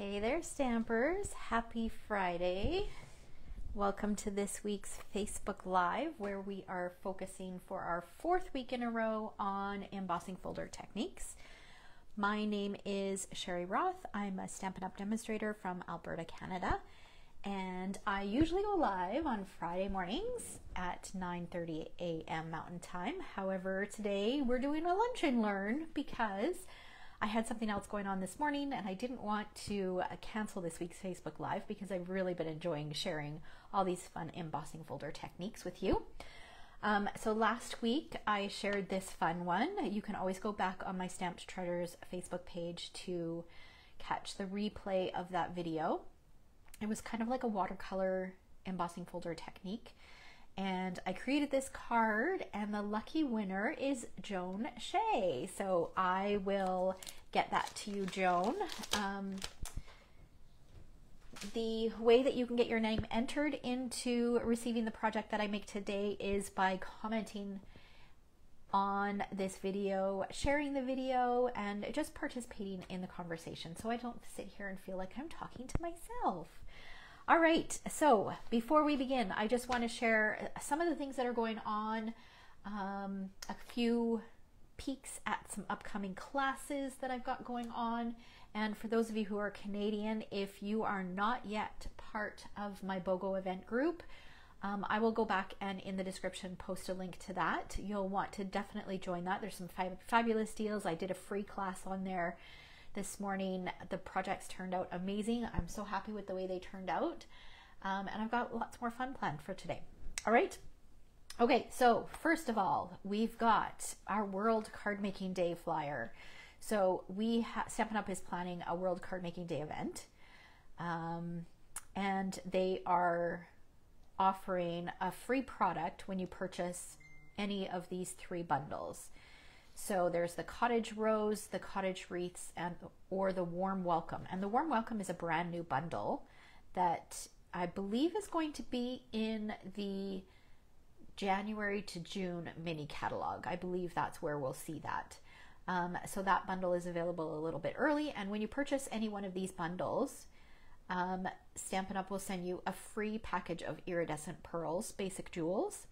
Hey there, Stampers. Happy Friday. Welcome to this week's Facebook Live, where we are focusing for our fourth week in a row on embossing folder techniques. My name is Sherry Roth. I'm a Stampin' Up! Demonstrator from Alberta, Canada, and I usually go live on Friday mornings at 9:30 a.m. Mountain Time. However, today we're doing a lunch and learn because I had something else going on this morning and I didn't want to cancel this week's Facebook Live because I've really been enjoying sharing all these fun embossing folder techniques with you. So last week I shared this fun one. You can always go back on my Stamped Treasures Facebook page to catch the replay of that video. It was kind of like a watercolor embossing folder technique. And I created this card, and the lucky winner is Joan Shea. So I will get that to you, Joan. The way that you can get your name entered into receiving the project that I make today is by commenting on this video, sharing the video, and just participating in the conversation so I don't sit here and feel like I'm talking to myself. All right, so before we begin, I just want to share some of the things that are going on, a few peeks at some upcoming classes that I've got going on. And for those of you who are Canadian, if you are not yet part of my BOGO event group, I will go back and in the description post a link to that. You'll want to definitely join that. There's some fabulous deals. I did a free class on there this morning. The projects turned out amazing. I'm so happy with the way they turned out. And I've got lots more fun planned for today. All right. Okay, so first of all, we've got our World Card Making Day flyer. So Stampin' Up! Is planning a World Card Making Day event. And they are offering a free product when you purchase any of these 3 bundles. So there's the Cottage Rose, the Cottage Wreaths, or the Warm Welcome. And the Warm Welcome is a brand new bundle that I believe is going to be in the January to June mini catalog. I believe that's where we'll see that. So that bundle is available a little bit early. And when you purchase any one of these bundles, Stampin' Up! Will send you a free package of iridescent pearls, basic jewels.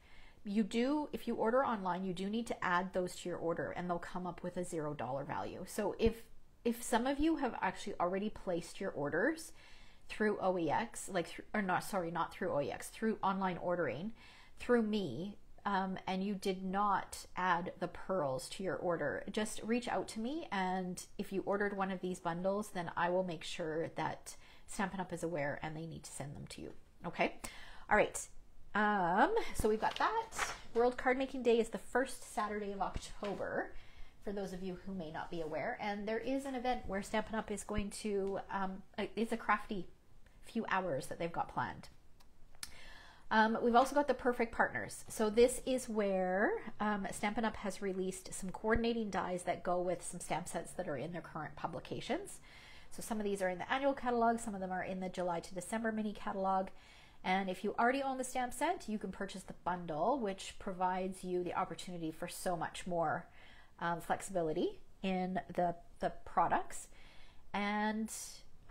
If you order online, you do need to add those to your order and they'll come up with a $0 value. So if some of you have actually already placed your orders through OEX, not through OEX, through online ordering, through me, and you did not add the pearls to your order, just reach out to me. And if you ordered one of these bundles, then I will make sure that Stampin' Up! Is aware and they need to send them to you. Okay. All right. So we've got that. World Card Making Day is the first Saturday of October, for those of you who may not be aware. And there is an event where Stampin' Up! Is going to, it's a crafty few hours that they've got planned. We've also got the Perfect Partners. So this is where Stampin' Up! Has released some coordinating dies that go with some stamp sets that are in their current publications. So some of these are in the annual catalog, some of them are in the July to December mini catalog. And if you already own the stamp set, you can purchase the bundle, which provides you the opportunity for so much more flexibility in the products. And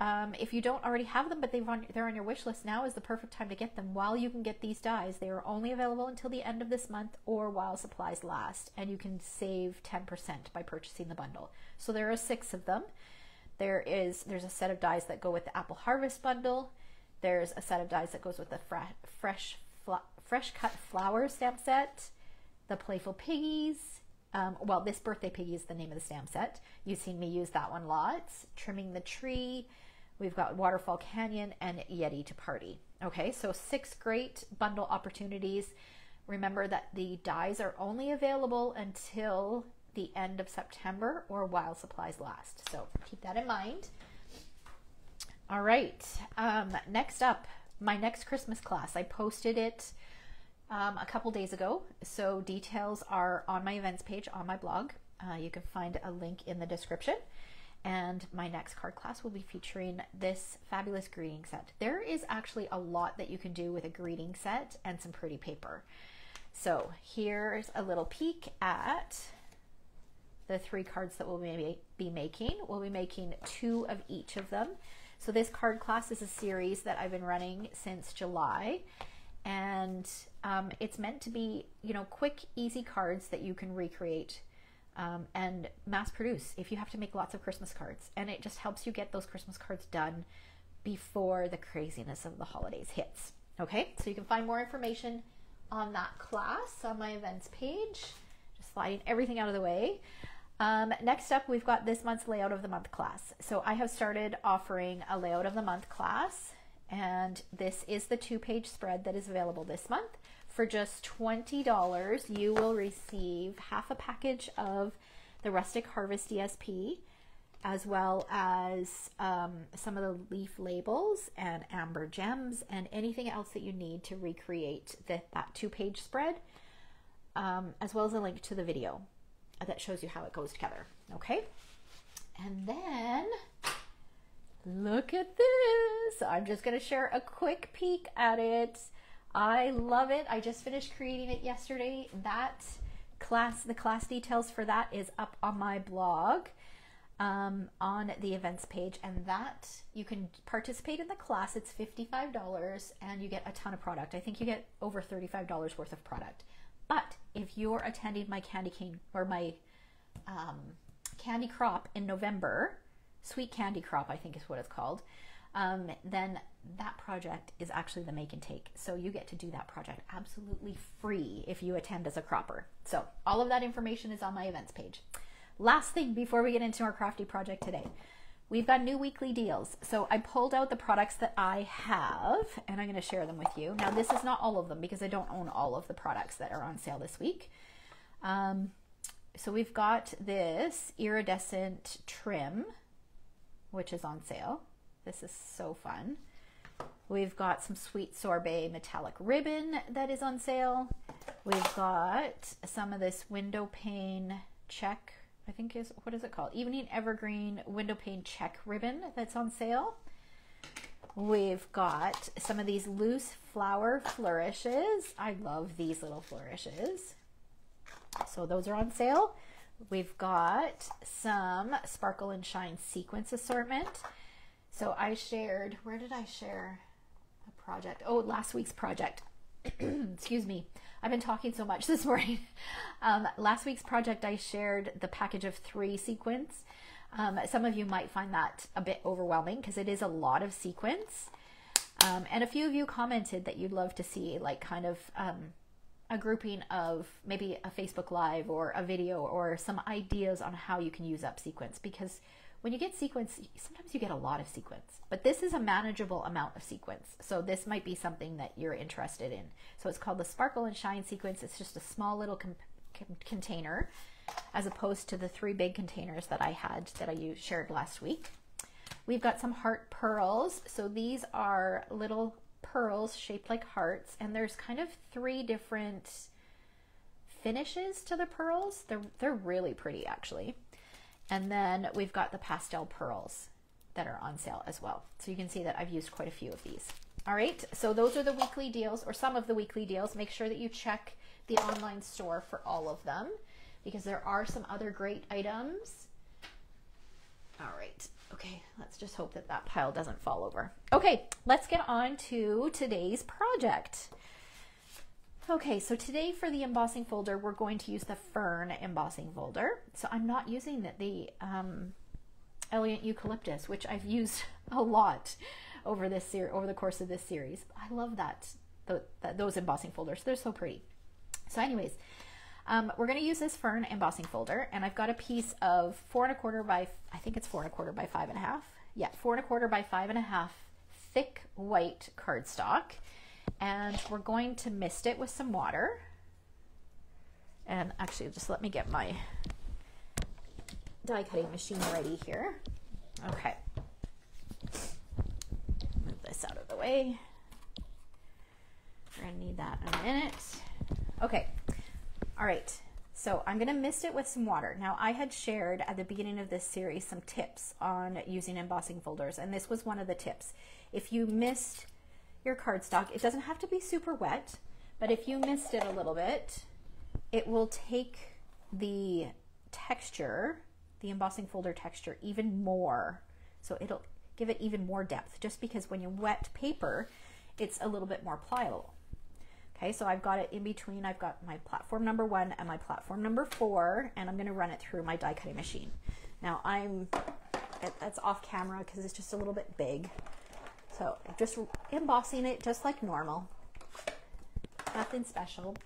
if you don't already have them, but they're on your wish list, now is the perfect time to get them while you can get these dies. They are only available until the end of this month or while supplies last, and you can save 10% by purchasing the bundle. So there are 6 of them. There's a set of dies that go with the Apple Harvest bundle. There's a set of dies that goes with the Fresh Cut Flowers stamp set, the Playful Piggies. Well, this Birthday Piggy is the name of the stamp set. You've seen me use that one lots. Trimming the Tree. We've got Waterfall Canyon and Yeti to Party. Okay, so 6 great bundle opportunities. Remember that the dies are only available until the end of September or while supplies last. So keep that in mind. All right, next up, my next Christmas class. I posted it a couple days ago, so details are on my events page on my blog. You can find a link in the description. And my next card class will be featuring this fabulous greeting set. There is actually a lot that you can do with a greeting set and some pretty paper. So here's a little peek at the 3 cards that we'll be making. We'll be making 2 of each of them. So this card class is a series that I've been running since July, and it's meant to be, you know, quick, easy cards that you can recreate and mass produce if you have to make lots of Christmas cards. And it just helps you get those Christmas cards done before the craziness of the holidays hits. Okay, so you can find more information on that class on my events page. Just sliding everything out of the way. Next up, we've got this month's layout of the month class. So I have started offering a layout of the month class, and this is the 2-page spread that is available this month. For just $20, you will receive half a package of the Rustic Harvest ESP, as well as some of the leaf labels and amber gems and anything else that you need to recreate that 2-page spread, as well as a link to the video that shows you how it goes together. Okay, and then look at this. I'm just going to share a quick peek at it. I love it. I just finished creating it yesterday. That class, the class details for that is up on my blog on the events page, and that you can participate in the class. It's $55 and you get a ton of product. I think you get over $35 worth of product. But if you're attending my candy cane or my candy crop in November, sweet candy crop, I think is what it's called, then that project is actually the make and take. So you get to do that project absolutely free if you attend as a cropper. So all of that information is on my events page. Last thing before we get into our crafty project today, we've got new weekly deals. So I pulled out the products that I have, and I'm going to share them with you. Now, this is not all of them because I don't own all of the products that are on sale this week. So we've got this iridescent trim, which is on sale. This is so fun. We've got some sweet sorbet metallic ribbon that is on sale. We've got some of this window pane check, I think is, what is it called? Evening Evergreen window pane check ribbon that's on sale. We've got some of these loose flower flourishes. I love these little flourishes. So those are on sale. We've got some Sparkle and Shine sequence assortment. So I shared, where did I share a project? Oh, last week's project. Excuse me. I've been talking so much this morning. Last week's project, I shared the package of 3 sequins. Some of you might find that a bit overwhelming because it is a lot of sequins. And a few of you commented that you'd love to see like kind of a grouping of maybe a Facebook Live or a video or some ideas on how you can use up sequins, because when you get sequins, sometimes you get a lot of sequins, but this is a manageable amount of sequins. So this might be something that you're interested in. So it's called the Sparkle and Shine sequence. It's just a small little container as opposed to the 3 big containers that I had that I shared last week. We've got some heart pearls. So these are little pearls shaped like hearts, and there's kind of 3 different finishes to the pearls. They're really pretty actually. And then we've got the pastel pearls that are on sale as well. So you can see that I've used quite a few of these. All right, so those are the weekly deals, or some of the weekly deals. Make sure that you check the online store for all of them, because there are some other great items. All right, okay, let's just hope that that pile doesn't fall over. Okay, let's get on to today's project. Okay, so today for the embossing folder, we're going to use the Fern embossing folder. So I'm not using the Elegant Eucalyptus, which I've used a lot over the course of this series. I love those embossing folders. They're so pretty. So anyways, we're going to use this Fern embossing folder, and I've got a piece of 4 1/4 by, I think it's 4 1/4 by 5.5. Yeah, 4 1/4 by 5.5 thick white cardstock. And we're going to mist it with some water. And actually, just let me get my die cutting machine ready here. Okay. Move this out of the way. We're gonna need that in a minute. Okay. All right. So I'm gonna mist it with some water. Now, I had shared at the beginning of this series some tips on using embossing folders, and this was one of the tips. If you mist your cardstock, it doesn't have to be super wet, but if you mist it a little bit, it will take the texture, the embossing folder texture, even more. So give it even more depth, just because when you wet paper, it's a little bit more pliable. Okay, so I've got it in between. I've got my platform number 1 and my platform number 4, and I'm going to run it through my die cutting machine. Now that's off camera because it's just a little bit big. So I'm just embossing it just like normal. Nothing special.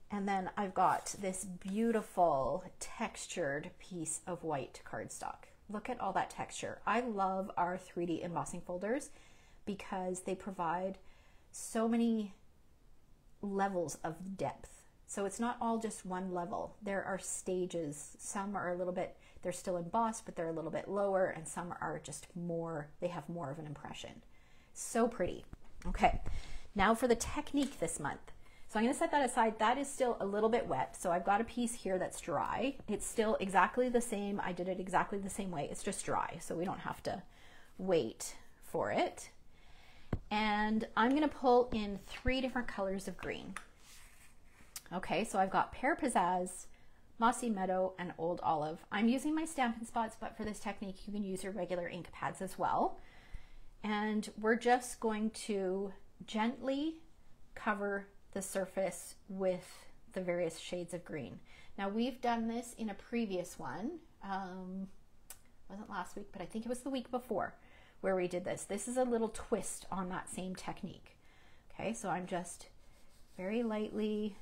And then I've got this beautiful textured piece of white cardstock. Look at all that texture. I love our 3D embossing folders because they provide so many levels of depth. So it's not all just one level. There are stages. Some are a little bit, they're still embossed, but they're a little bit lower, and some are just more, they have more of an impression. So pretty. Okay, now for the technique this month. So I'm going to set that aside. That is still a little bit wet. So I've got a piece here that's dry. It's still exactly the same. I did it exactly the same way. It's just dry, so we don't have to wait for it. And I'm going to pull in 3 different colors of green. Okay, so I've got Pear Pizzazz, Mossy Meadow, and Old Olive. I'm using my Stampin' Spots, but for this technique, you can use your regular ink pads as well. And we're just going to gently cover the surface with the various shades of green. Now we've done this in a previous one, wasn't last week, but I think it was the week before where we did this. This is a little twist on that same technique. Okay, so I'm just very lightly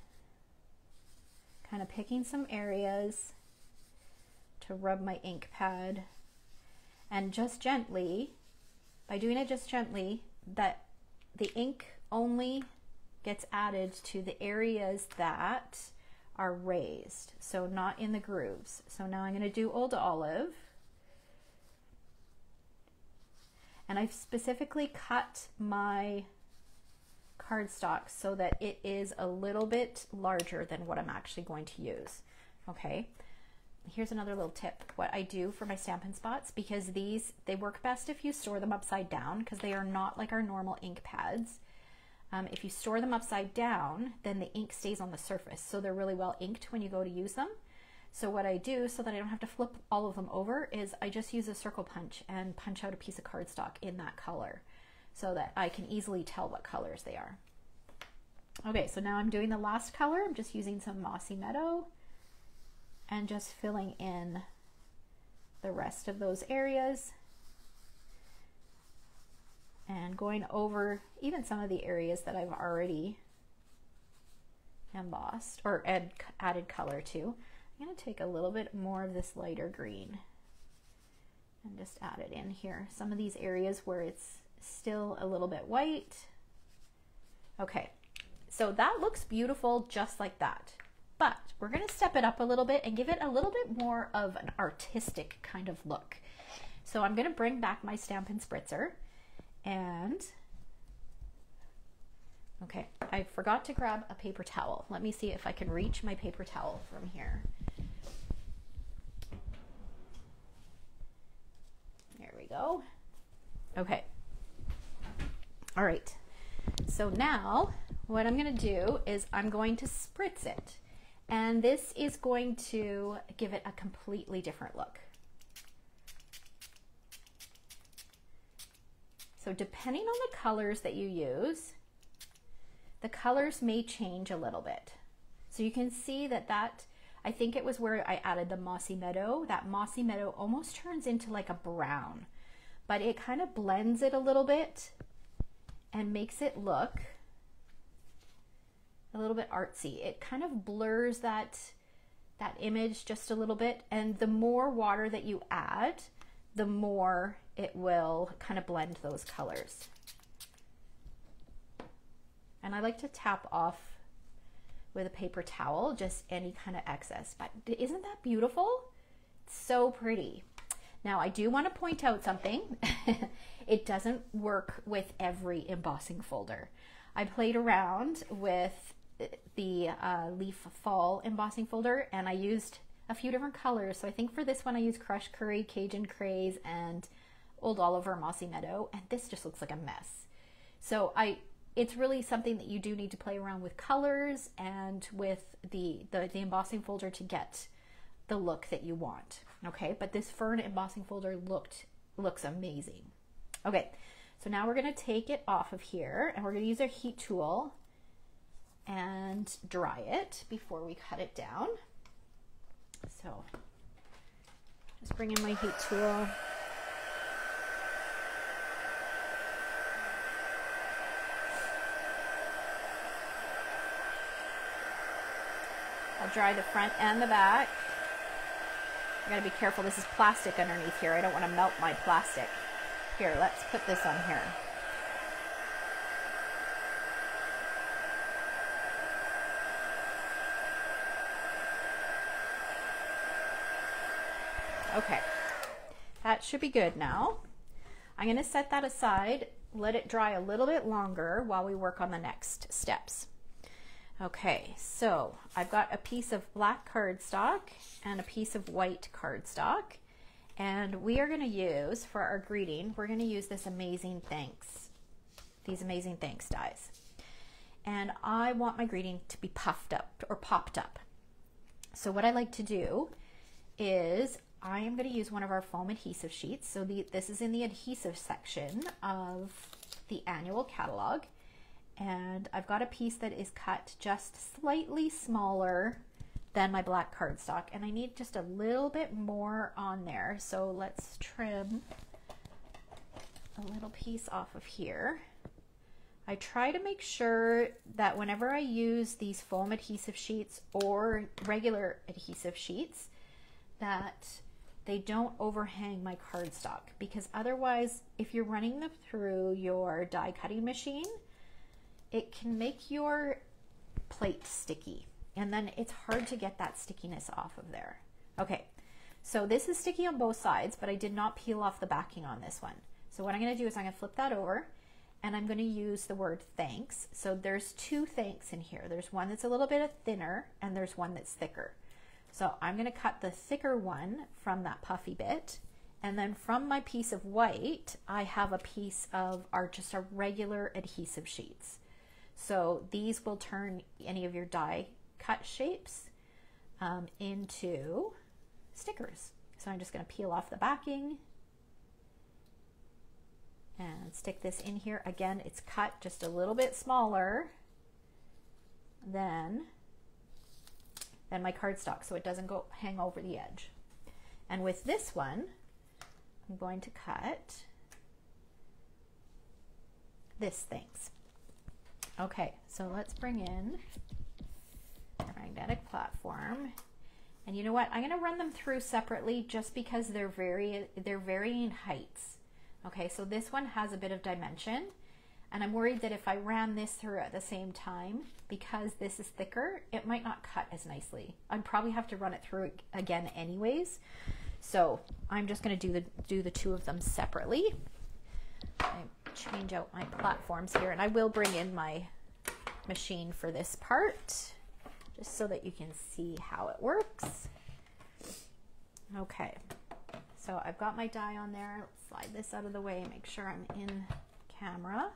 kind of picking some areas to rub my ink pad, and just gently, by doing it just gently, that the ink only gets added to the areas that are raised, so not in the grooves. So now I'm going to do Old Olive, and I've specifically cut my cardstock so that it is a little bit larger than what I'm actually going to use. Okay, here's another little tip. What I do for my Stampin' Spots, because these, they work best if you store them upside down, because they are not like our normal ink pads. If you store them upside down, then the ink stays on the surface, so they're really well inked when you go to use them. So what I do, so that I don't have to flip all of them over, is I just use a circle punch and punch out a piece of cardstock in that color, so that I can easily tell what colors they are. Okay, so now I'm doing the last color. I'm just using some Mossy Meadow and just filling in the rest of those areas, and going over even some of the areas that I've already embossed or added color to. I'm going to take a little bit more of this lighter green and just add it in here. Some of these areas where it's still a little bit white. Okay, so that looks beautiful just like that. But we're going to step it up a little bit and give it a little bit more of an artistic kind of look. So I'm going to bring back my Stampin' Spritzer. And, okay, I forgot to grab a paper towel. Let me see if I can reach my paper towel from here. There we go. Okay. All right. So now what I'm going to do is I'm going to spritz it. And this is going to give it a completely different look. So depending on the colors that you use, the colors may change a little bit. So you can see that I think it was where I added the Mossy Meadow. That Mossy Meadow almost turns into like a brown, but it kind of blends it a little bit and makes it look a little bit artsy. It kind of blurs that image just a little bit, and the more water that you add, the more it will kind of blend those colors. And I like to tap off with a paper towel, just any kind of excess. But isn't that beautiful? It's so pretty. Now I do want to point out something. It doesn't work with every embossing folder. I played around with the Leaf Fall embossing folder, and I used a few different colors. So I think for this one I used Crushed Curry, Cajun Craze, and Old Olive, Mossy Meadow, and this just looks like a mess. So it's really something that you do need to play around with colors and with the embossing folder to get the look that you want. Okay, but this fern embossing folder looked looks amazing. Okay, so now we're going to take it off of here and we're going to use our heat tool and dry it before we cut it down. So just bring in my heat tool. I'll dry the front and the back. I gotta be careful, this is plastic underneath here. I don't want to melt my plastic. Here, let's put this on here. Okay, that should be good now. I'm going to set that aside, let it dry a little bit longer while we work on the next steps. Okay, so I've got a piece of black cardstock and a piece of white cardstock, and we are going to use, for our greeting, we're going to use this Amazing Thanks, these Amazing Thanks dies. And I want my greeting to be puffed up or popped up. So what I like to do is I am going to use one of our foam adhesive sheets. So this is in the adhesive section of the annual catalog. And I've got a piece that is cut just slightly smaller than my black cardstock. And I need just a little bit more on there. So let's trim a little piece off of here. I try to make sure that whenever I use these foam adhesive sheets or regular adhesive sheets, that they don't overhang my cardstock, because otherwise, if you're running them through your die cutting machine, it can make your plate sticky, and then it's hard to get that stickiness off of there. Okay, so this is sticky on both sides, but I did not peel off the backing on this one. So what I'm going to do is I'm going to flip that over, and I'm going to use the word thanks. So there's two thanks in here. There's one that's a little bit thinner, and there's one that's thicker. So I'm going to cut the thicker one from that puffy bit, and then from my piece of white, I have a piece of just our regular adhesive sheets. So these will turn any of your die cut shapes into stickers. So I'm just going to peel off the backing and stick this in here. Again, it's cut just a little bit smaller than my cardstock, so it doesn't go hang over the edge. And with this one, I'm going to cut this thanks. Okay, so let's bring in our magnetic platform. And you know what? I'm going to run them through separately just because they're varying heights. Okay, so this one has a bit of dimension, and I'm worried that if I ran this through at the same time, because this is thicker, it might not cut as nicely. I'd probably have to run it through again anyways. So I'm just going to do the two of them separately. I change out my platforms here, and I will bring in my machine for this part just so that you can see how it works. Okay, so I've got my die on there. Let's slide this out of the way, make sure I'm in camera,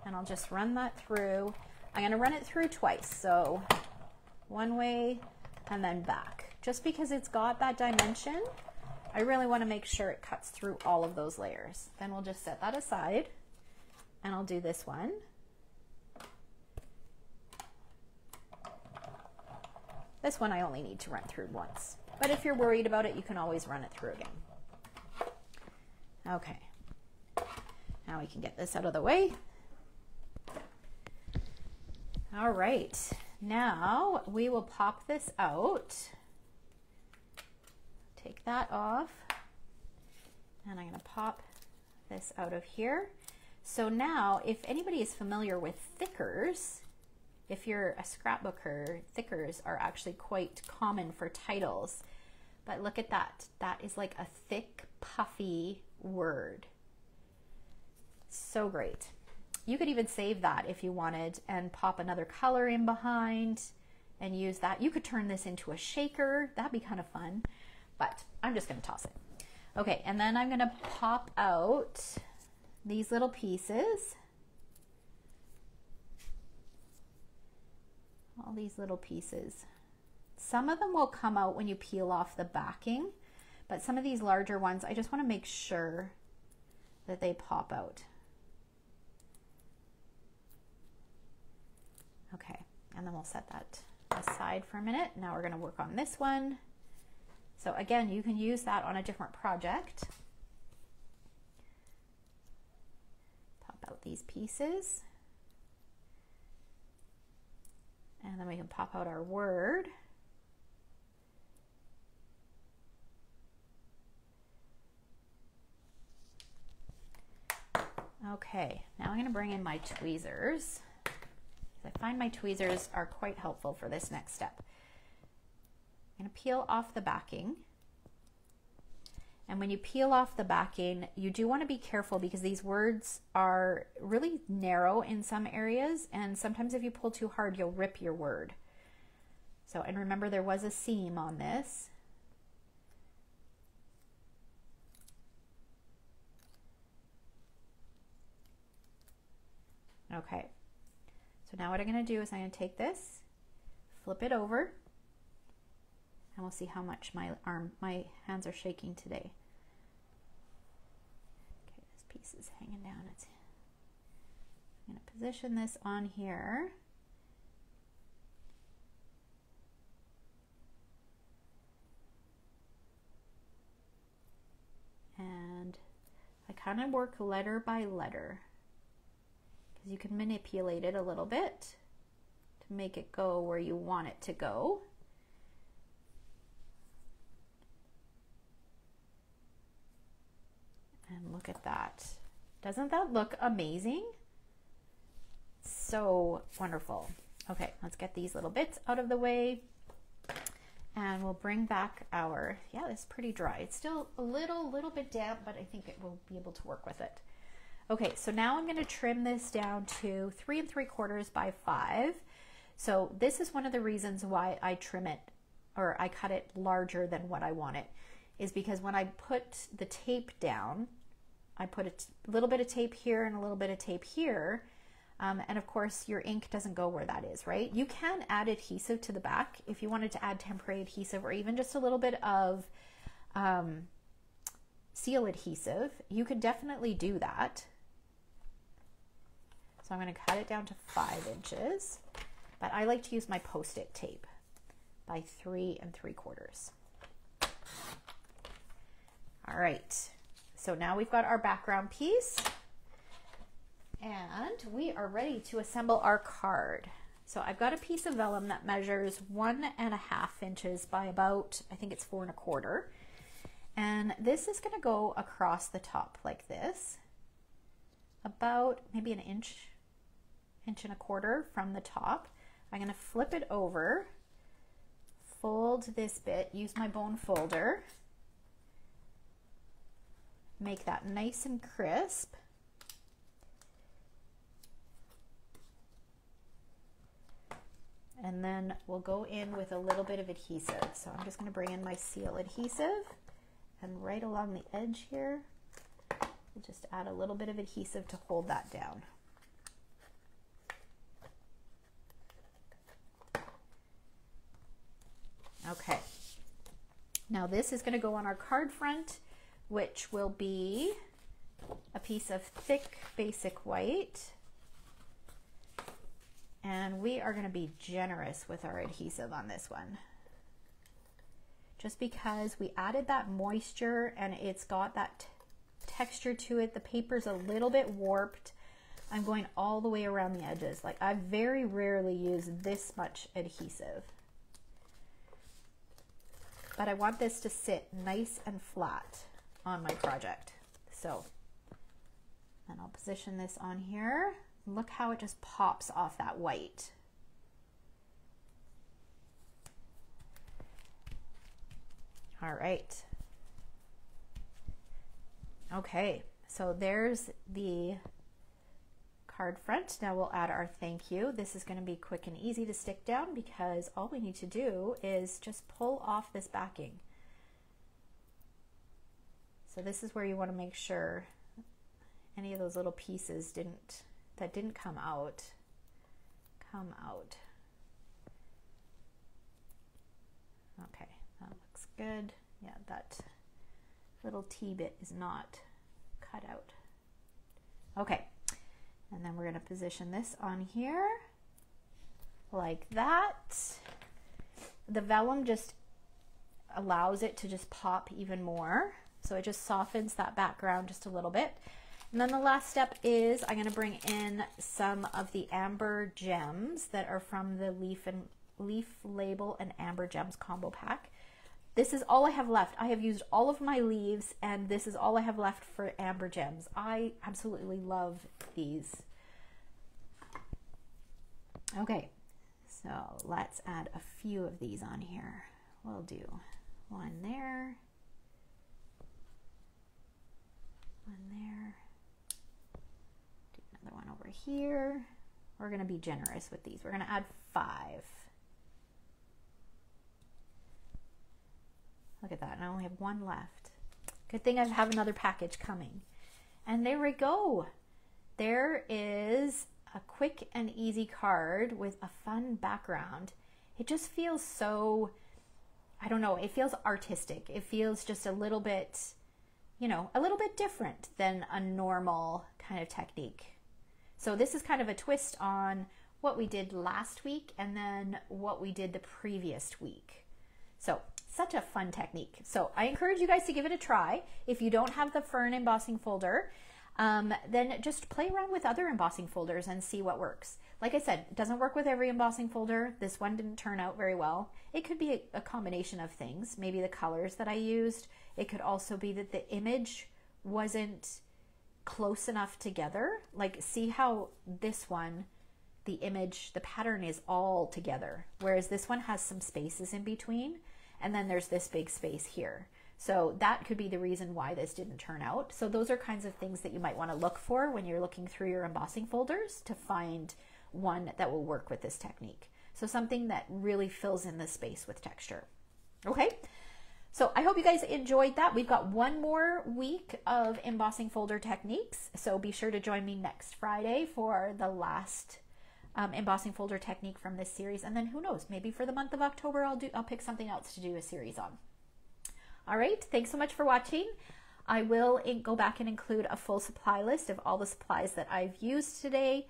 and I'll just run that through. I'm going to run it through twice, so one way and then back. Just because it's got that dimension, I really want to make sure it cuts through all of those layers. Then we'll just set that aside, and I'll do this one. This one I only need to run through once, but if you're worried about it, you can always run it through again. Okay, now we can get this out of the way. All right, now we will pop this out. Take that off, and I'm going to pop this out of here. So now, if anybody is familiar with thickers, if you're a scrapbooker, thickers are actually quite common for titles. But look at that. That is like a thick, puffy word. So great. You could even save that if you wanted and pop another color in behind and use that. You could turn this into a shaker. That'd be kind of fun, but I'm just going to toss it. Okay, and then I'm going to pop out these little pieces. All these little pieces. Some of them will come out when you peel off the backing, but some of these larger ones, I just want to make sure that they pop out. Okay, and then we'll set that aside for a minute. Now we're going to work on this one. So again, you can use that on a different project. Pop out these pieces. And then we can pop out our word. Okay, now I'm going to bring in my tweezers. I find my tweezers are quite helpful for this next step. I'm going to peel off the backing. And when you peel off the backing, you do want to be careful because these words are really narrow in some areas, and sometimes if you pull too hard, you'll rip your word. So, and remember there was a seam on this. Okay, so now what I'm going to do is I'm going to take this, flip it over, and we'll see how much my hands are shaking today. Okay, this piece is hanging down. I'm going to position this on here. And I kind of work letter by letter, because you can manipulate it a little bit to make it go where you want it to go. And look at that. Doesn't that look amazing? So wonderful. Okay, let's get these little bits out of the way. And we'll bring back our, yeah, it's pretty dry. It's still a little bit damp, but I think it will be able to work with it. Okay, so now I'm going to trim this down to 3 3/4 by 5. So this is one of the reasons why I trim it, or I cut it larger than what I want it, is because when I put the tape down, I put a little bit of tape here and a little bit of tape here. And of course your ink doesn't go where that is, right? You can add adhesive to the back if you wanted to add temporary adhesive, or even just a little bit of seal adhesive. You could definitely do that. So I'm going to cut it down to 5 inches, but I like to use my Post-it tape by 3 3/4. All right, so now we've got our background piece, and we are ready to assemble our card. So I've got a piece of vellum that measures 1.5 inches by about, I think it's 4 1/4. And this is going to go across the top like this, about maybe an inch, 1.25 from the top. I'm going to flip it over, fold this bit, use my bone folder, make that nice and crisp. And then we'll go in with a little bit of adhesive. So I'm just going to bring in my seal adhesive, and right along the edge here, we'll just add a little bit of adhesive to hold that down. Okay, now this is going to go on our card front, which will be a piece of thick basic white. And we are going to be generous with our adhesive on this one, just because we added that moisture and it's got that texture to it. The paper's a little bit warped. I'm going all the way around the edges. Like, I very rarely use this much adhesive, but I want this to sit nice and flat on my project. So then I'll position this on here. Look how it just pops off that white. All right. Okay, so there's the card front. Now we'll add our thank you. This is going to be quick and easy to stick down because all we need to do is just pull off this backing. So this is where you want to make sure any of those little pieces that didn't come out. Okay, that looks good. Yeah, that little T bit is not cut out. Okay, and then we're going to position this on here like that. The vellum just allows it to just pop even more. So it just softens that background just a little bit. And then the last step is I'm going to bring in some of the amber gems that are from the Leaf Label and Amber Gems combo pack. This is all I have left. I have used all of my leaves and this is all I have left for amber gems. I absolutely love these. Okay, so let's add a few of these on here. We'll do one there, one there, do another one over here. We're going to be generous with these. We're going to add 5. Look at that, and I only have 1 left. Good thing I have another package coming. And there we go. There is a quick and easy card with a fun background. It just feels so, I don't know, it feels artistic. It feels just a little bit, you know, a little bit different than a normal kind of technique. So this is kind of a twist on what we did last week and then what we did the previous week. So such a fun technique. So I encourage you guys to give it a try. If you don't have the fern embossing folder, then just play around with other embossing folders and see what works. Like I said, it doesn't work with every embossing folder. This one didn't turn out very well. It could be a combination of things, maybe the colors that I used. It could also be that the image wasn't close enough together. Like, see how this one, the image, the pattern is all together, whereas this one has some spaces in between, and then there's this big space here. So that could be the reason why this didn't turn out. So those are kinds of things that you might want to look for when you're looking through your embossing folders to find one that will work with this technique. So something that really fills in the space with texture. Okay, so I hope you guys enjoyed that. We've got 1 more week of embossing folder techniques. So be sure to join me next Friday for the last embossing folder technique from this series. And then who knows, maybe for the month of October, I'll pick something else to do a series on. All right, thanks so much for watching. I will go back and include a full supply list of all the supplies that I've used today.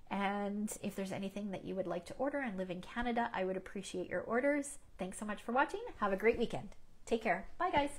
And if there's anything that you would like to order and live in Canada, I would appreciate your orders. Thanks so much for watching. Have a great weekend. Take care. Bye, guys.